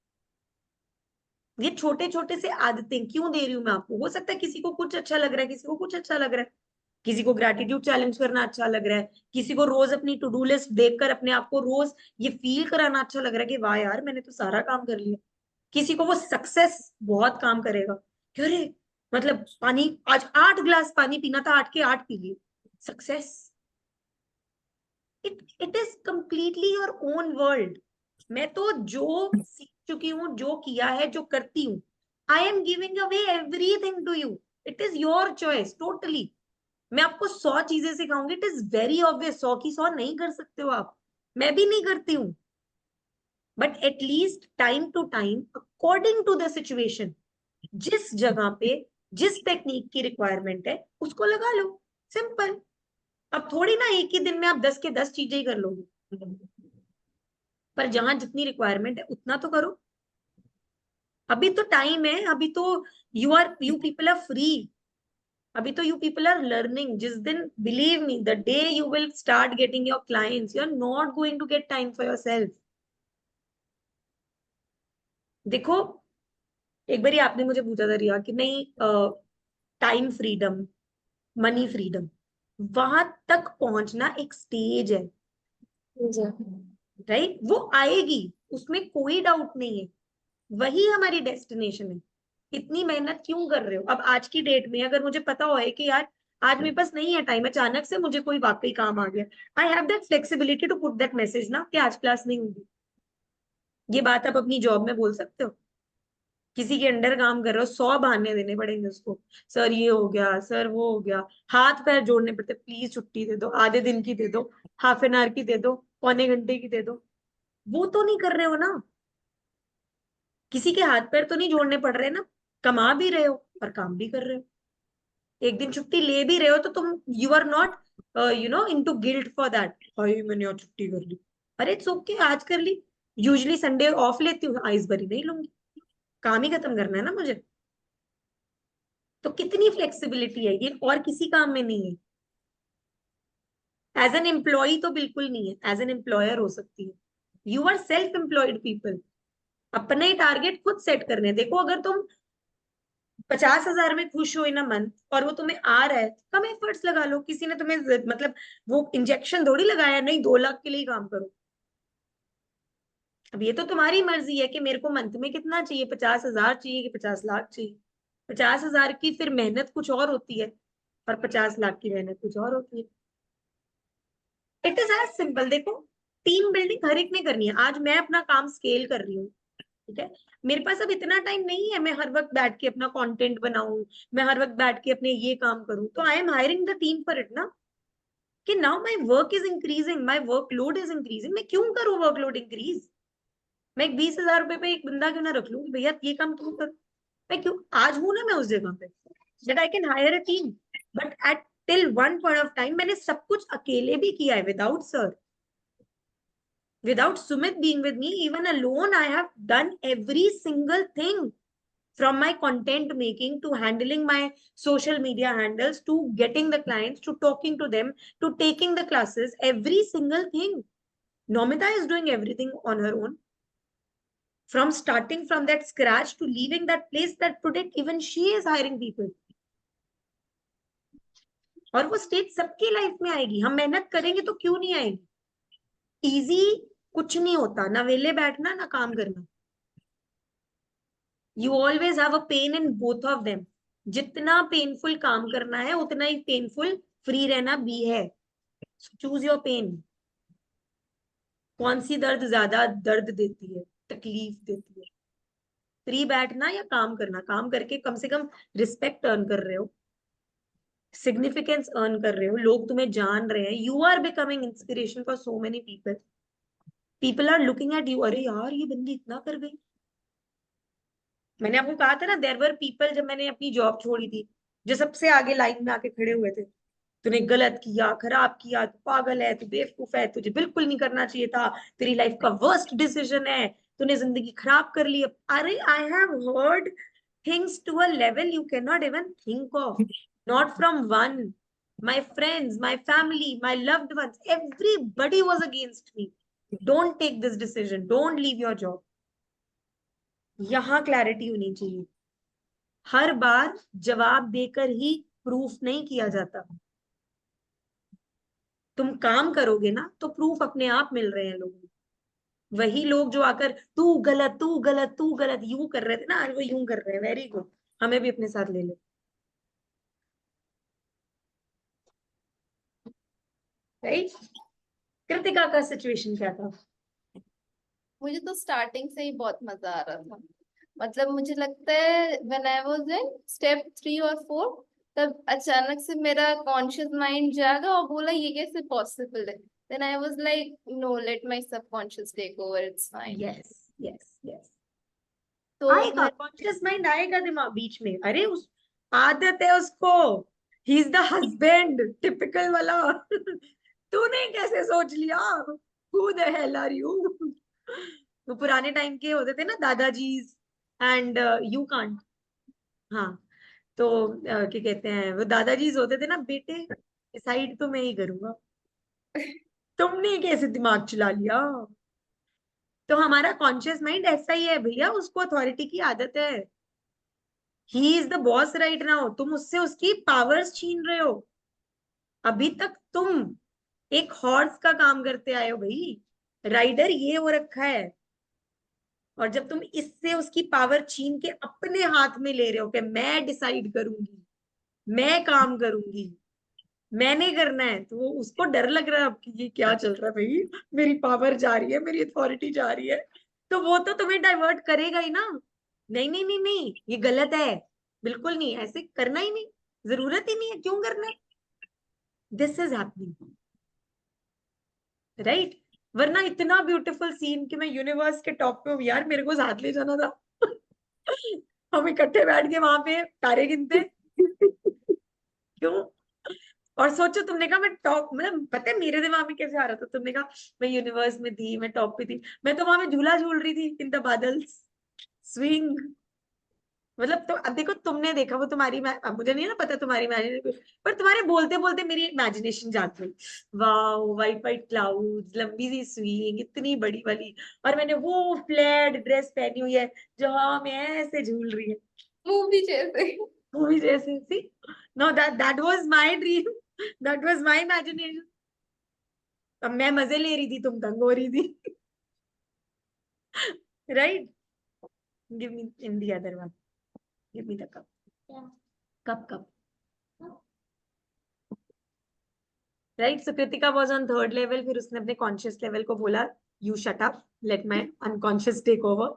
ये छोटे छोटे से आदतें क्यों दे रही हूं मैं आपको? हो सकता है किसी को कुछ अच्छा लग रहा है, किसी को कुछ अच्छा लग रहा है, किसी को ग्रेटिट्यूड चैलेंज करना अच्छा लग रहा है, किसी को रोज अपनी टू डू लिस्ट देखकर अपने आप को रोज ये फील कराना अच्छा लग रहा है कि वाह यार मैंने तो सारा काम कर लिया। किसी को वो सक्सेस बहुत काम करेगा कि अरे मतलब पानी, आज 8 गिलास पानी पीना था, 8 के 8 पी लिए, success. It is completely your own world. मैं तो जो सीख चुकी हूँ, जो किया है, जो करती हूँ, I am giving away everything to you. It is your choice totally. मैं आपको 100 चीजें सिखाऊंगी, इट इज वेरी ऑब्वियस, 100 की 100 नहीं कर सकते हो आप, मैं भी नहीं करती हूँ, but at least time to time according to the situation, जिस जगह पे जिस टेक्निक की रिक्वायरमेंट है उसको लगा लो, सिंपल। अब थोड़ी ना एक ही दिन में आप 10 के 10 चीजें ही कर लोगे, पर जहां जितनी रिक्वायरमेंट है उतना तो करो। अभी तो टाइम है, अभी तो यू पीपल आर फ्री, अभी तो यू पीपल आर लर्निंग। जिस दिन, believe me, the day you will start getting your clients, you are not going to get time for yourself. देखो, एक बार आपने मुझे पूछा था रिया कि नहीं, टाइम फ्रीडम, मनी फ्रीडम, वहां तक पहुंचना एक स्टेज है, राइट? वो आएगी, उसमें कोई डाउट नहीं है, वही हमारी डेस्टिनेशन है। इतनी मेहनत क्यों कर रहे हो? अब आज की डेट में अगर मुझे पता हो कि यार आज मेरे पास नहीं है टाइम, अचानक से मुझे कोई वाकई काम आ गया, I have that flexibility to put that message ना कि आज क्लास नहीं होगी। ये बात आप अपनी जॉब में बोल सकते हो? किसी के अंडर काम कर रहे हो, 100 बहाने देने पड़ेंगे उसको, सर ये हो गया, सर वो हो गया, हाथ पैर जोड़ने पड़ते, प्लीज छुट्टी दे दो, आधे दिन की दे दो, हाफ एन आवर की दे दो, पौने घंटे की दे दो। वो तो नहीं कर रहे हो ना, किसी के हाथ पैर तो नहीं जोड़ने पड़ रहे ना, कमा भी रहे हो और काम भी कर रहे हो, एक दिन छुट्टी ले भी रहे हो तो तुम, you are not into guilt for that, hi मैंने आज छुट्टी कर ली, अरे इट्स ओके, आज कर ली। यूजली संडे ऑफ लेती हूँ, इस बारी नहीं लूंगी, काम ही खत्म करना है ना मुझे। तो कितनी फ्लेक्सिबिलिटी है, ये और किसी काम में नहीं है। एज एन एम्प्लॉय तो बिल्कुल नहीं है, एज एन एम्प्लॉयर हो सकती है। You are self employed people, अपने ही टारगेट खुद सेट करने हैं। देखो अगर तुम 50,000 में खुश हो इन अ मंथ और वो तुम्हें आ रहा है, कम एफर्ट्स लगा लो। किसी ने तुम्हें मतलब वो इंजेक्शन थोड़ी लगाया, नहीं 2 लाख के लिए ही काम करो। अब ये तो तुम्हारी मर्जी है कि मेरे को मंथ में कितना चाहिए, 50,000 चाहिए कि 50 लाख चाहिए। 50,000 की फिर मेहनत कुछ और होती है और 50 लाख की मेहनत कुछ और होती है। It is as simple. देखो टीम बिल्डिंग हर एक ने करनी है। आज मैं अपना काम स्केल कर रही हूँ, ठीक है, मेरे पास अब इतना टाइम नहीं है मैं हर वक्त बैठ के अपना कंटेंट बनाऊं, मैं हर वक्त बैठ के अपने ये काम करूं। तो I am hiring the team for it ना, कि now my work is increasing, my workload is increasing. मैं क्यों करूं वर्कलोड इंक्रीज? मैं एक 20,000 रुपए पे एक बंदा क्यों ना रख लूं कि भैया ये काम तुम कर। मैं क्यों, आज हूं ना मैं उस जगह पे that I can hire a team. But at till one point of time मैंने सब कुछ अकेले भी किया है, without sir, without Sumit being with me, even alone, I have done every single thing, from my content making to handling my social media handles to getting the clients to talking to them to taking the classes, every single thing. Nomita is doing everything on her own, from starting from that scratch to leaving that place that today even she is hiring people. और वो stage सबकी life में आएगी, हम मेहनत करेंगे तो क्यों नहीं आएगी। इजी कुछ नहीं होता, ना वेले बैठना ना काम करना। You always have a pain in both of them. जितना पेनफुल काम करना है उतना ही पेनफुल फ्री रहना भी है। Choose your pain. कौन सी दर्द ज्यादा दर्द देती है, तकलीफ देती है? फ्री बैठना या काम करना? काम करके कम से कम रिस्पेक्ट अर्न कर रहे हो, सिग्निफिकेंस अर्न कर रहे हो, लोग तुम्हें जान रहे हैं, you are becoming inspiration for so many people. People are looking at you, अरे यार ये बंदी इतना कर गई। मैंने आपको कहा था ना, देयर वर पीपल, जब मैंने अपनी जॉब छोड़ी थी, जो सबसे आगे लाइन में आके खड़े हुए थे, तूने गलत किया, खराब किया, तू पागल है, तू बेवकूफ है, तुझे बिल्कुल नहीं करना चाहिए था, तेरी लाइफ का वर्स्ट डिसीजन है, तूने जिंदगी खराब कर ली। अरे I have heard things to a level you can not even think of, not from one. My friends, my family, my loved ones, everybody was against me. Don't take this decision, don't leave your job. यहां clarity होनी चाहिए। हर बार जवाब देकर ही proof नहीं किया जाता। तुम काम करोगे ना तो प्रूफ अपने आप मिल रहे हैं लोगों को। वही लोग जो आकर तू गलत तू गलत तू गलत यूं कर रहे थे ना, आज वो यूं कर रहे हैं, वेरी गुड, हमें भी अपने साथ ले लो। राइट? कृतिका का सिचुएशन क्या था? मुझे तो स्टार्टिंग से ही बहुत मजा आ रहा था। मतलब मुझे लगता है when I was in step 3 और 4, तब अचानक से मेरा कॉन्शियस माइंड जागा और बोला ये कैसे पॉसिबल है। Then I was like no, let my subconscious take over, it's fine. Yes yes yes. तो आएगा मैं कॉन्शियस माइंड, आएगा दिमाग बीच में। अरे उस आदत है उसको, he is the husband typical वाला। तूने कैसे सोच लिया, who the hell are you? वो पुराने टाइम के होते थे ना दादाजीज, एंड यू कांट। हाँ, तो क्या कहते हैं, वो दादाजीज होते थे ना, बेटे डिसाइड तो मैं ही करूंगा, तुमने कैसे दिमाग चला लिया? तो हमारा कॉन्शियस माइंड ऐसा ही है भैया, उसको अथॉरिटी की आदत है। ही is the boss right now, तुम उससे उसकी पावर्स छीन रहे हो। अभी तक तुम एक हॉर्स का काम करते आए हो भाई, राइडर ये हो रखा है। और जब तुम इससे उसकी पावर छीन के अपने हाथ में ले रहे हो कि मैं डिसाइड करूंगी, मैं काम करूंगी, मैंने करना है, तो वो उसको डर लग रहा है अब कि ये क्या चल रहा है भाई, मेरी पावर जा रही है, मेरी अथॉरिटी जा रही है। तो वो तो तुम्हें डाइवर्ट करेगा ही ना। नहीं नहीं नहीं नहीं, ये गलत है, बिल्कुल नहीं, ऐसे करना ही नहीं, जरूरत ही नहीं है, क्यों करना है? This is happening, right? वरना इतना ब्यूटीफुल सीन कि मैं यूनिवर्स के टॉप पे हूँ यार, मेरे को साथ ले जाना था। हम इकट्ठे बैठ के वहां पे तारे गिनते। क्यों? और सोचो, तुमने कहा मैं टॉप, मतलब पता है मेरे दिमाग में कैसे आ रहा था, तुमने कहा मैं यूनिवर्स में थी, मैं टॉप पे थी, मैं तो वहां में झूला झूल रही थी इन द बादल्स, स्विंग। मतलब तो अब देखो, तुमने देखा वो तुम्हारी अब मुझे नहीं ना पता तुम्हारी इमेजिनेशन, पर तुम्हारे बोलते बोलते मेरी इमेजिनेशन जाग गई। वाओ, वाइट वाइट क्लाउड्स, लंबी सी स्विंग इतनी बड़ी वाली, और मैंने वो फ्लैड ड्रेस पहनी हुई है जो हवा में ऐसे झूल रही है, मूवी जैसे। मूवी जैसे। See, no, that was my dream, that was my imagination. अब मैं मजे ले रही थी, तुम तंग हो रही थी। Right, give me in the other one, give me the cup, cup cup. Right, so Kritika was on third level, फिर उसने अपने कॉन्शियस लेवल को बोला, you shut up, let my unconscious take over.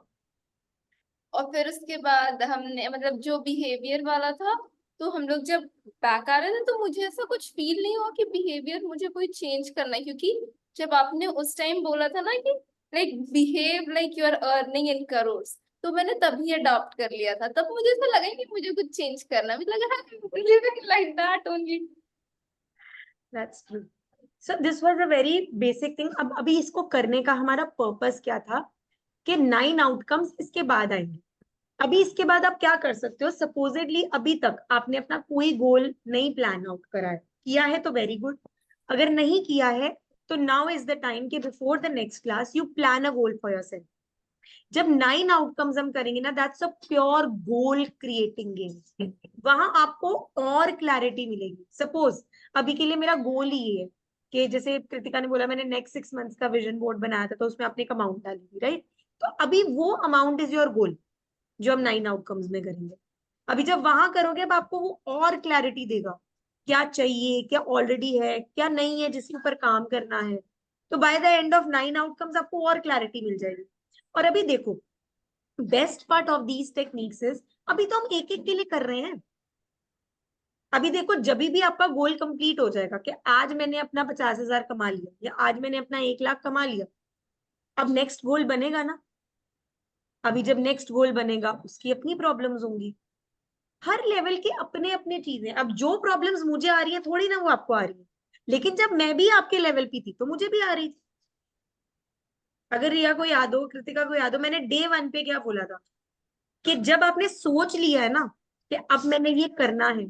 और फिर उसके बाद हमने मतलब जो बिहेवियर वाला था, तो हम लोग जब बैक आ रहे थे तो मुझे ऐसा कुछ फील नहीं हुआ कि बिहेवियर मुझे कोई चेंज करना है, क्योंकि जब आपने उस टाइम बोला था ना कि like behave like you are earning in crores, तो मैंने तभी अडॉप्ट कर लिया था। तब मुझे ऐसा लगा कि मुझे कुछ चेंज करना है, मुझे लगा living like that only. That's true. So this was a very basic thing. अब अभी इसको करने का हमारा पर्पस क्या था, कि 9 आउटकम्स इसके बाद आएंगे। अभी इसके बाद आप क्या कर सकते हो, सपोजेडली अभी तक आपने अपना कोई गोल नहीं प्लान आउट करा है, किया है तो वेरी गुड, अगर नहीं किया है तो नाउ इज द टाइम कि before the next class you plan a goal for yourself. जब 9 आउटकम्स हम करेंगे ना, that's a pure goal creating game, वहां आपको और क्लैरिटी मिलेगी। सपोज अभी के लिए मेरा गोल ही ये है कि जैसे कृतिका ने बोला, मैंने नेक्स्ट 6 मंथ्स का विजन बोर्ड बनाया था, तो उसमें आपने एक अमाउंट डाली थी, राइट? तो अभी वो अमाउंट इज योर गोल, जो हम 9 आउटकम्स में करेंगे। अभी जब वहां करोगे, अब आपको वो और क्लैरिटी देगा, क्या चाहिए, क्या ऑलरेडी है, क्या नहीं है जिसके ऊपर काम करना है। तो bye the end of 9 outcomes आपको और क्लैरिटी मिल जाएगी। और अभी देखो, best part of these techniques is, अभी तो हम एक एक के लिए कर रहे हैं। अभी देखो, जब भी आपका गोल कंप्लीट हो जाएगा कि आज मैंने अपना 50,000 कमा लिया, या आज मैंने अपना 1 लाख कमा लिया, अब नेक्स्ट गोल बनेगा ना। अभी जब नेक्स्ट गोल बनेगा, उसकी अपनी प्रॉब्लम्स होंगी। हर लेवल के अपने अपने चीजें। अब जो प्रॉब्लम्स मुझे आ रही है, थोड़ी ना वो आपको आ रही है, लेकिन जब मैं भी आपके लेवल पे थी तो मुझे भी आ रही थी। अगर रिया को याद हो, कृतिका को याद हो, मैंने डे 1 पे क्या बोला था, कि जब आपने सोच लिया है ना कि अब मैंने ये करना है,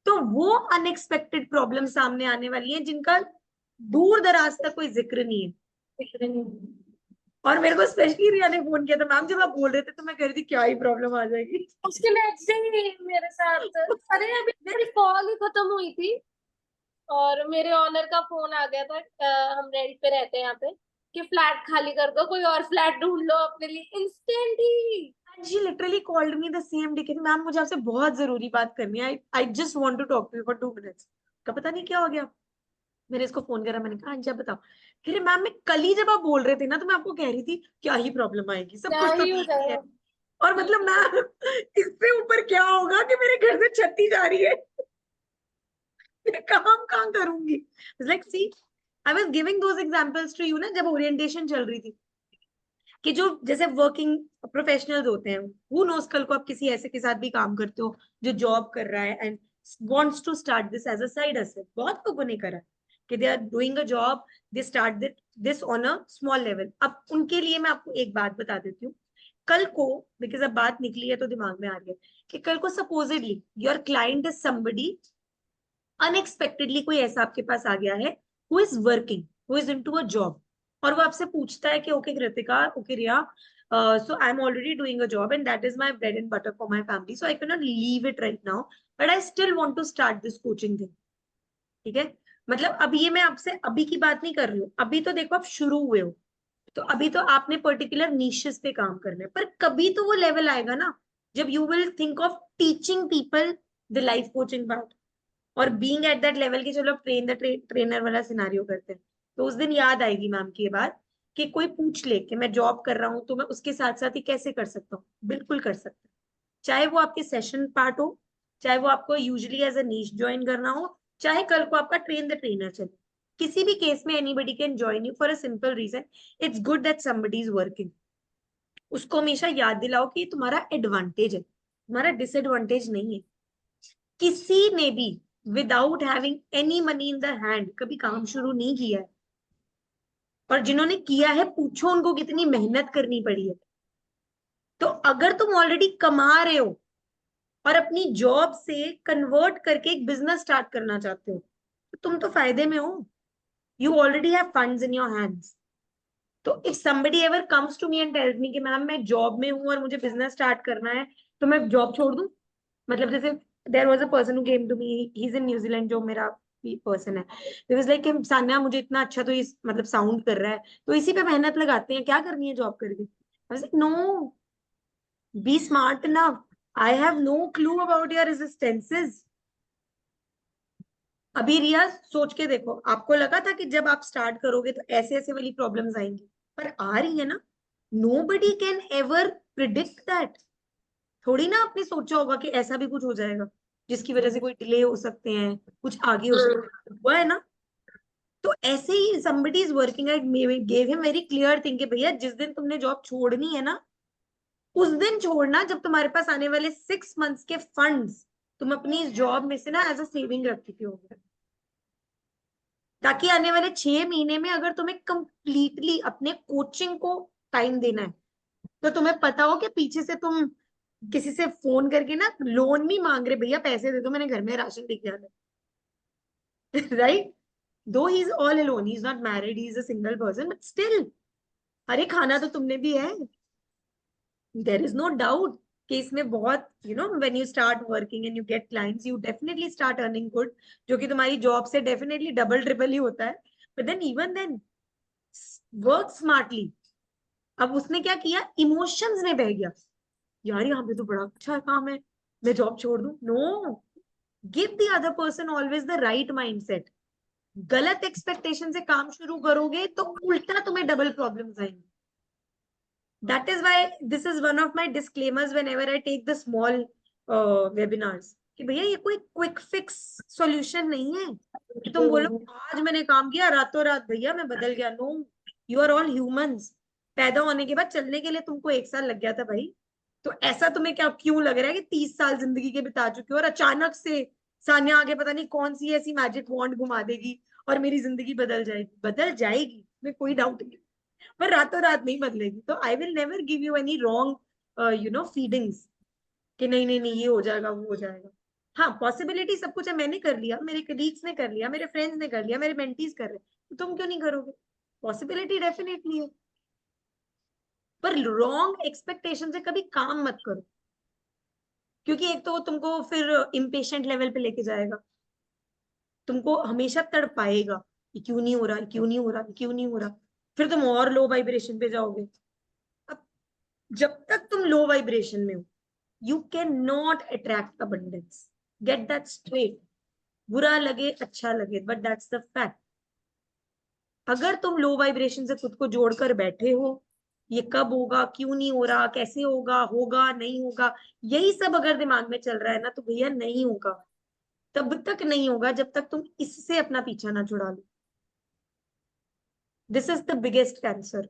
तो वो अनएक्सपेक्टेड प्रॉब्लम सामने आने वाली है जिनका दूर दराज तक कोई जिक्र नहीं है। और मेरे को स्पेशली रिया ने फोन किया था, मैम जब आप बोल रहे थे तो मैं कह रही थी क्या ही प्रॉब्लम आ जाएगी। उसके नेक्स्ट डे मेरे साथ, अरे अभी मेरी कॉल ही खत्म हुई थी और मेरे ऑनर का फोन आ गया था, हम रेंट पे रहते हैं यहाँ पे, कि फ्लैट खाली कर दो, कोई और फ्लैट ढूंढ लो अपने लिए इंस्टेंट ही। And she literally called me the same day, कहती मैम मुझे आपसे बहुत जरूरी बात करनी है, I just want to talk to you for 2 minutes. का पता नहीं क्या हो गया। मैंने इसको फोन करा, मैंने कहा अच्छा बताओ। फिर मैम, मैं कल ही जब आप बोल रहे थे ना, तो मैं आपको कह रही थी क्या ही प्रॉब्लम आएगी, सब क्या कुछ तो ही हो ठीक ही है। जाएगा। और मतलब मैम, इससे ऊपर क्या होगा कि मेरे घर से छत्ती जा रही है। मैं काम काम करूंगी। Like see, I was giving those examples to you ना, जब ओरिएंटेशन चल रही थी, कि जो जैसे वर्किंग प्रोफेशनल्स होते हैं, हु नोस कल को आप किसी ऐसे के साथ भी काम करते हो जो जॉब कर रहा है and wants to start this as a side hustle. बहुत लोगों ने करा है कि they are doing a job, they start this on a small level. अब उनके लिए मैं आपको एक बात बता देती हूँ। कल को, बिकॉज अब बात निकली है तो दिमाग में आ रही है, कि कल को supposedly your client is somebody, unexpectedly कोई ऐसा आपके पास आ गया है who is working, who is into a job, और वो आपसे पूछता है कि okay Kritika, okay Riya, so I'm already doing a job and that is my bread and butter for my family, so I cannot leave it right now, but I still want to start this coaching thing. ठीक है, मतलब अब ये मैं आपसे अभी की बात नहीं कर रही हूँ, अभी तो देखो आप शुरू हुए हो, तो अभी तो आपने पर्टिकुलर निशेस पे काम करना है, पर कभी तो वो लेवल आएगा ना जब you will think of teaching people the life coaching part, और बीइंग एट दैट लेवल की चलो ट्रेन द ट्रेनर वाला सिनारियो करते हैं। तो उस दिन याद आएगी मैम की ये बात, कि कोई पूछ ले कि मैं जॉब कर रहा हूँ तो मैं उसके साथ साथ ही कैसे कर सकता हूँ, बिल्कुल कर सकते हैं। चाहे वो आपके सेशन पार्ट हो, चाहे वो आपको usually as a niche join करना हो, चाहे कल को आपका ट्रेन द ट्रेनर चले, किसी भी केस में anybody can join you for a simple reason, it's good that somebody is working. उसको हमेशा याद दिलाओ कि ये तुम्हारा एडवांटेज है, तुम्हारा डिसएडवांटेज नहीं है। किसी ने भी without having any money in the hand कभी काम शुरू नहीं किया है, और जिन्होंने किया है पूछो उनको कितनी मेहनत करनी पड़ी है। तो अगर तुम ऑलरेडी कमा रहे हो, और अपनी जॉब से कन्वर्ट करके एक बिजनेस स्टार्ट करना चाहते हो, तो तुम तो फायदे में हो, you already have funds in your hands. तो if somebody ever comes to me and tells me कि मैम मैं जॉब में हूँ और मुझे बिजनेस स्टार्ट करना है, तो मैं जॉब छोड़ दूं? मतलब जैसे there was a person who came to me, he is in New Zealand, जो मेरा पर्सन है, इट वाज लाइक कि सान्या मुझे इतना अच्छा तो इस मतलब साउंड कर रहा है, तो इसी पे मेहनत लगाते हैं, क्या करनी है जॉब करके? I was like no, be smart enough, I have no clue about your resistances. अभी रिया सोच के देखो, आपको लगा था कि जब आप स्टार्ट करोगे तो ऐसे ऐसे वाली प्रॉब्लम्स आएंगी, पर आ रही है ना। Nobody can ever predict that. थोड़ी ना आपने सोचा होगा कि ऐसा भी कुछ हो जाएगा जिसकी वजह से कोई डिले हो सकते हैं, कुछ आगे हो सकता है, हुआ है ना। तो ऐसे ही somebody is working, I gave him very clear thing कि भैया जिस दिन तुमने जॉब छोड़नी है ना, उस दिन छोड़ना जब तुम्हारे पास आने वाले 6 months के फंड्स तुम अपनी इस जॉब में से ना एज अ सेविंग रख चुके होगे, ताकि आने वाले 6 महीने में अगर तुम्हें कंप्लीटली अपने कोचिंग को टाइम देना है, तो तुम्हें पता हो कि पीछे से तुम किसी से फोन करके ना लोन नहीं मांग रहे, भैया पैसे दे दो मैंने घर में राशन लेके आना है। राइट? दो he is all alone, he is not married, he is a single person, but still अरे खाना तो तुमने भी है। देर इज नो डाउट कि इसमें बहुत when you start working and you get clients, you definitely start earning good, जो कि तुम्हारी जॉब से डेफिनेटली डबल ट्रिपल ही होता है। But then even then work smartly. अब उसने क्या किया, इमोशंस में बह गया, यार यहाँ पे तो बड़ा अच्छा काम है, मैं जॉब छोड़ दूं? No, give the other person always the right mindset. गलत एक्सपेक्टेशन से काम शुरू करोगे तो उल्टा तुम्हें डबल प्रॉब्लम्स आएंगी। That is why this is one of my disclaimers whenever I take the small webinars, कि भैया ये कोई क्विक फिक्स सॉल्यूशन नहीं है कि तुम बोलो आज मैंने काम किया रातों रात भैया मैं बदल गया। No, you are all humans. पैदा होने के बाद चलने के लिए तुमको 1 साल लग गया था भाई, तो ऐसा तुम्हें क्या क्यों लग रहा है कि 30 साल जिंदगी के बिता चुके हो और अचानक से सानिया आगे पता नहीं कौन सी ऐसी मैजिक वॉन्ड घुमा देगी और मेरी जिंदगी बदल जाएगी? बदल जाएगी, में कोई डाउट नहीं, पर रातों रात नहीं बदलेगी। तो I will never give you any wrong feedings कि नहीं नहीं नहीं ये हो जाएगा वो हो जाएगा। हाँ, पॉसिबिलिटी सब कुछ है, मैंने कर लिया, मेरे कलीग्स ने कर लिया, मेरे फ्रेंड्स ने कर लिया, मेरे मेंटीज कर रहे हैं, तो तुम क्यों नहीं करोगे? पॉसिबिलिटी डेफिनेटली है, पर रॉन्ग एक्सपेक्टेशन से कभी काम मत करो, क्योंकि एक तो वो तुमको फिर इम्पेशेंट लेवल पे लेके जाएगा, तुमको हमेशा तड़पाएगा, ये क्यों नहीं हो रहा, क्यों नहीं हो रहा, क्यों नहीं हो रहा, फिर तुम और लो वाइब्रेशन पे जाओगे। अब जब तक तुम लो वाइब्रेशन में हो, you can not attract abundance, get that straight. बुरा लगे अच्छा लगे, बट दैट्स द फैक्ट। अगर तुम लो वाइब्रेशन से खुद को जोड़कर बैठे हो, ये कब होगा, क्यों नहीं हो रहा, कैसे होगा, होगा नहीं होगा, यही सब अगर दिमाग में चल रहा है ना, तो भैया नहीं होगा। तब तक नहीं होगा जब तक तुम इससे अपना पीछा ना छुड़ा लो। This is the biggest cancer.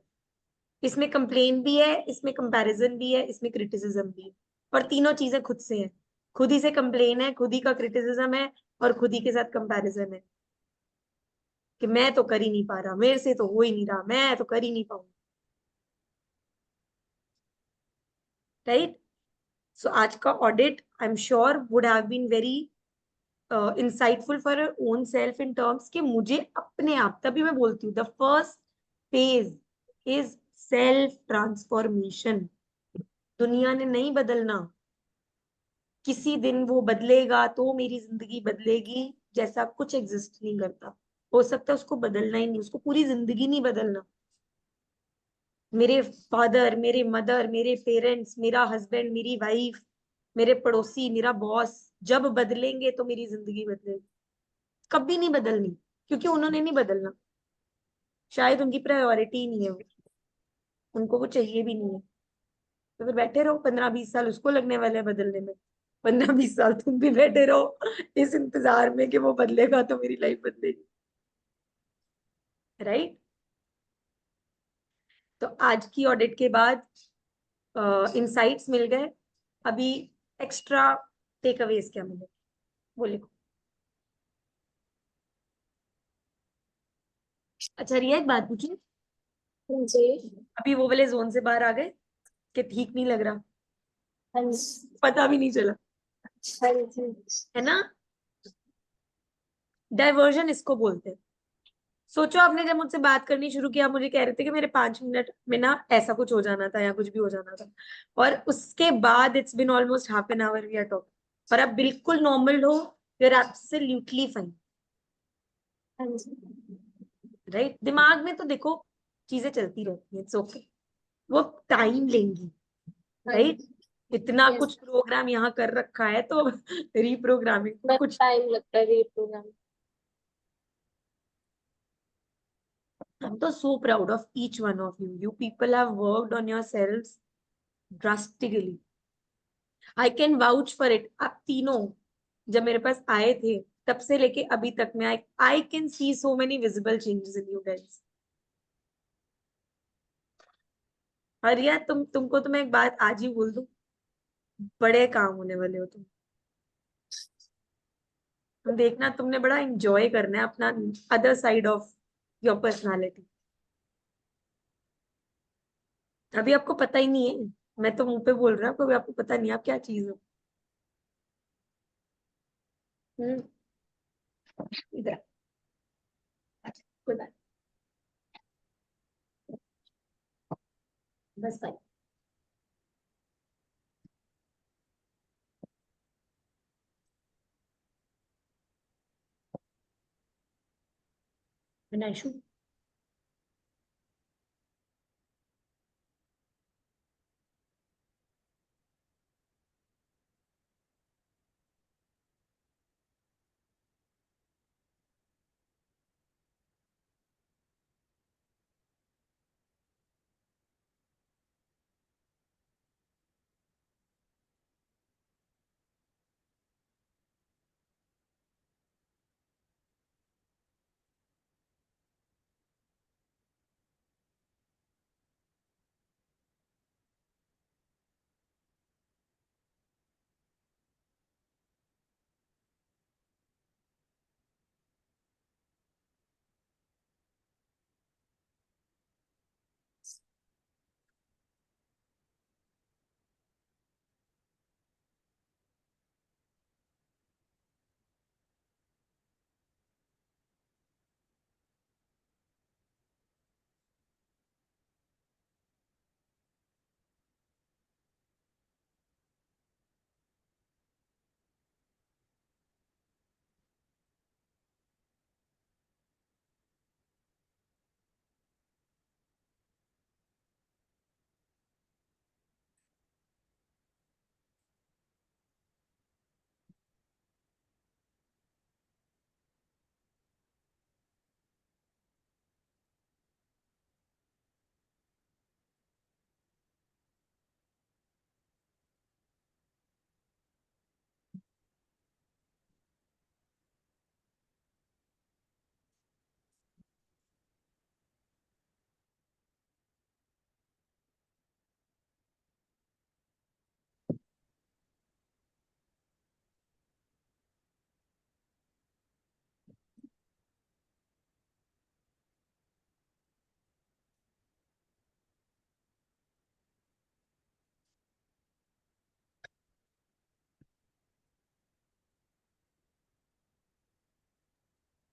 इसमें कंप्लेन भी है, इसमें कंपैरिजन भी है, इसमें क्रिटिसिज्म भी है, और तीनों चीजें खुद से हैं। खुद ही से कंप्लेन है, खुद ही का क्रिटिसिज्म है, और खुद ही के साथ कंपैरिजन है कि मैं तो कर ही नहीं पा रहा, मेरे से तो हो ही नहीं रहा, मैं तो कर ही नहीं पाऊंगा। राइट? सो आज का audit I am sure would have been very insightful for own self in terms कि मुझे अपने आप, तभी मैं बोलती हूँ the first phase is self transformation. दुनिया ने नहीं बदलना, किसी दिन वो बदलेगा तो मेरी जिंदगी बदलेगी, जैसा कुछ एग्जिस्ट नहीं करता। हो सकता है उसको बदलना ही नहीं, उसको पूरी जिंदगी नहीं बदलना। मेरे फादर, मेरे मदर, मेरे पेरेंट्स, मेरा हस्बैंड, मेरी वाइफ, मेरे पड़ोसी, मेरा बॉस जब बदलेंगे तो मेरी जिंदगी बदलेगी। कभी नहीं बदलनी, क्योंकि उन्होंने नहीं बदलना, शायद उनकी प्रायोरिटी ही नहीं है वो, उनको वो चाहिए भी नहीं है। तो फिर बैठे रहो, 15-20 साल उसको लगने वाले हैं बदलने में, 15-20 साल तुम भी बैठे रहो इस इंतजार में कि वो बदलेगा तो मेरी लाइफ बदलेगी। राइट? तो आज की ऑडिट के बाद इंसाइट्स मिल गए। अभी एक्स्ट्रा टेक अवेज क्या मिले, बोले? अच्छा रिया, एक बात पूछी, जी। अभी वो वाले जोन से बाहर आ गए कि ठीक नहीं लग रहा? हाँ जी। पता भी नहीं चला? हाँ जी। है ना? डाइवर्जन इसको बोलते हैं। सोचो आपने जब मुझसे बात करनी शुरू किया, मुझे कह रहे थे कि मेरे 5 मिनट में ना ऐसा कुछ हो जाना था या कुछ भी हो जाना था, और उसके बाद it's been almost half an hour we are talking, और आप बिल्कुल नॉर्मल हो, यू आर एब्सोल्युटली फाइन। हाँ जी। राइट? दिमाग में तो देखो चीजें चलती रहती है, इट्स ओके, वो टाइम लेंगी। हाँ राइट? जी। इतना Yes. कुछ प्रोग्राम यहाँ कर रखा है तो रीप्रोग्रामिंग को बस कुछ। टाइम लगता है ये programme. I'm so proud of each one of you. You people have worked on yourselves drastically. I can vouch for it. आप तीनों जब मेरे पास आए थे तब से लेके अभी तक में I can see so many visible changes in you guys. और यार तुमको तो मैं एक बात आज ही बोल दूं, बड़े काम होने वाले हो तुम। तुम देखना, तुमने बड़ा एंजॉय करना है अपना other side of your personality. अभी आपको पता ही नहीं है, मैं तो मुंह पे बोल रहा हूँ, कभी आपको पता नहीं आप क्या चीज हो। हम्म। इधर कोई बात बस भाई। विनाशु,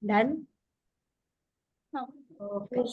डन। हाँ। ओके।